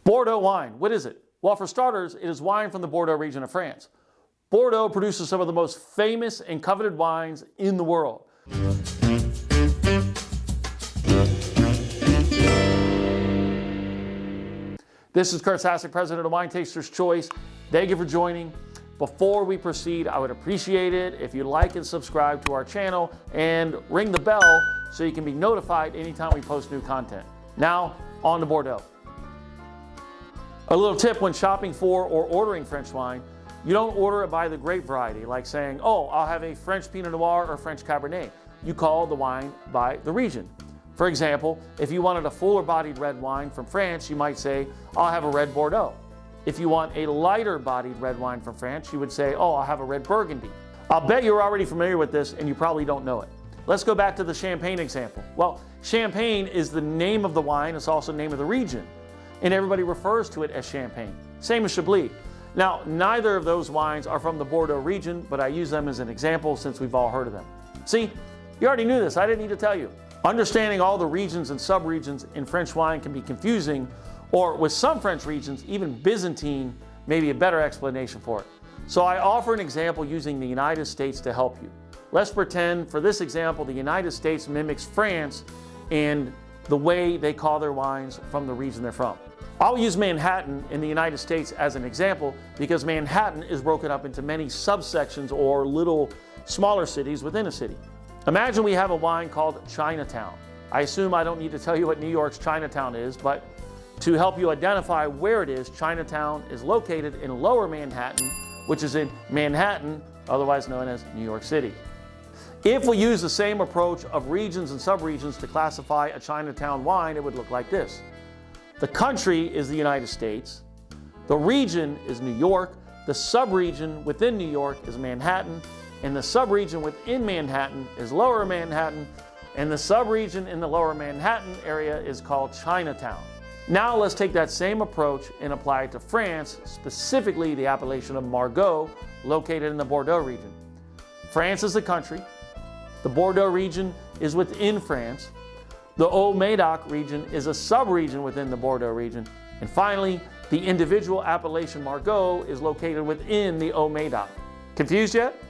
Bordeaux wine, what is it? Well, for starters, it is wine from the Bordeaux region of France. Bordeaux produces some of the most famous and coveted wines in the world. This is Curt Sassak, president of Winetasters Choice. Thank you for joining. Before we proceed, I would appreciate it if you like and subscribe to our channel and ring the bell so you can be notified anytime we post new content. Now, on to Bordeaux. A little tip when shopping for or ordering French wine, you don't order it by the grape variety, like saying, oh, I'll have a French Pinot Noir or French Cabernet. You call the wine by the region. For example, if you wanted a fuller-bodied red wine from France, you might say, I'll have a red Bordeaux. If you want a lighter-bodied red wine from France, you would say, oh, I'll have a red Burgundy. I'll bet you're already familiar with this and you probably don't know it. Let's go back to the Champagne example. Well, Champagne is the name of the wine. It's also the name of the region. And everybody refers to it as Champagne. Same as Chablis. Now, neither of those wines are from the Bordeaux region, but I use them as an example since we've all heard of them. See, you already knew this. I didn't need to tell you. Understanding all the regions and subregions in French wine can be confusing, or with some French regions, even Byzantine may be a better explanation for it. So I offer an example using the United States to help you. Let's pretend, for this example, the United States mimics France and the way they call their wines from the region they're from. I'll use Manhattan in the United States as an example because Manhattan is broken up into many subsections or little smaller cities within a city. Imagine we have a wine called Chinatown. I assume I don't need to tell you what New York's Chinatown is, but to help you identify where it is, Chinatown is located in Lower Manhattan, which is in Manhattan, otherwise known as New York City. If we use the same approach of regions and subregions to classify a Chinatown wine, it would look like this. The country is the United States, the region is New York, the subregion within New York is Manhattan, and the subregion within Manhattan is Lower Manhattan, and the subregion in the Lower Manhattan area is called Chinatown. Now let's take that same approach and apply it to France, specifically the appellation of Margaux, located in the Bordeaux region. France is the country, the Bordeaux region is within France, the Haut-Médoc region is a sub-region within the Bordeaux region, and finally, the individual appellation Margaux is located within the Haut-Médoc. Confused yet?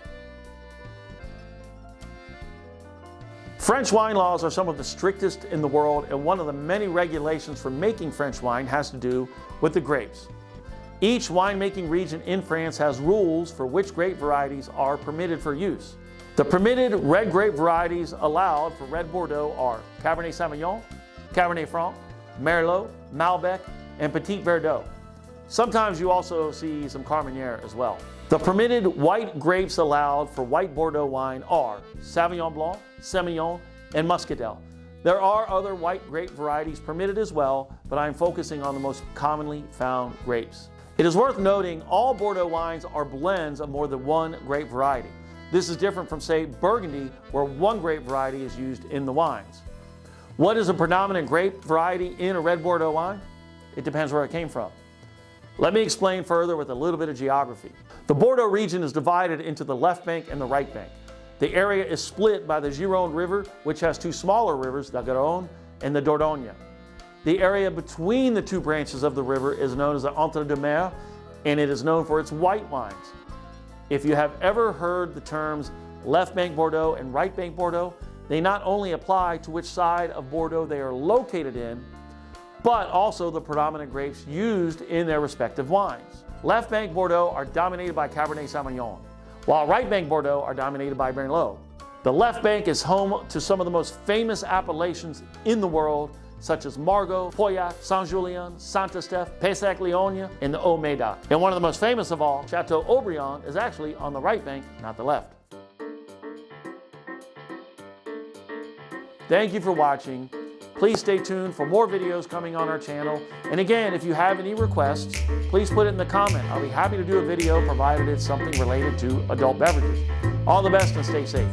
French wine laws are some of the strictest in the world, and one of the many regulations for making French wine has to do with the grapes. Each winemaking region in France has rules for which grape varieties are permitted for use. The permitted red grape varieties allowed for red Bordeaux are Cabernet Sauvignon, Cabernet Franc, Merlot, Malbec, and Petit Verdot. Sometimes you also see some Carmenere as well. The permitted white grapes allowed for white Bordeaux wine are Sauvignon Blanc, Semillon, and Muscadel. There are other white grape varieties permitted as well, but I'm focusing on the most commonly found grapes. It is worth noting all Bordeaux wines are blends of more than one grape variety. This is different from, say, Burgundy, where one grape variety is used in the wines. What is a predominant grape variety in a red Bordeaux wine? It depends where it came from. Let me explain further with a little bit of geography. The Bordeaux region is divided into the left bank and the right bank. The area is split by the Gironde River, which has two smaller rivers, the Garonne and the Dordogne. The area between the two branches of the river is known as the Entre-deux-Mers, and it is known for its white wines. If you have ever heard the terms left bank Bordeaux and right bank Bordeaux, they not only apply to which side of Bordeaux they are located in, but also the predominant grapes used in their respective wines. Left bank Bordeaux are dominated by Cabernet Sauvignon, while right bank Bordeaux are dominated by Merlot. The left bank is home to some of the most famous appellations in the world, such as Margaux, Pauillac, Saint-Julien, Saint-Estèphe, Pessac-Léognan, and the Haut-Médoc. And one of the most famous of all, Chateau-Haut-Briand, is actually on the right bank, not the left. Thank you for watching. Please stay tuned for more videos coming on our channel. And again, if you have any requests, please put it in the comment. I'll be happy to do a video provided it's something related to adult beverages. All the best and stay safe.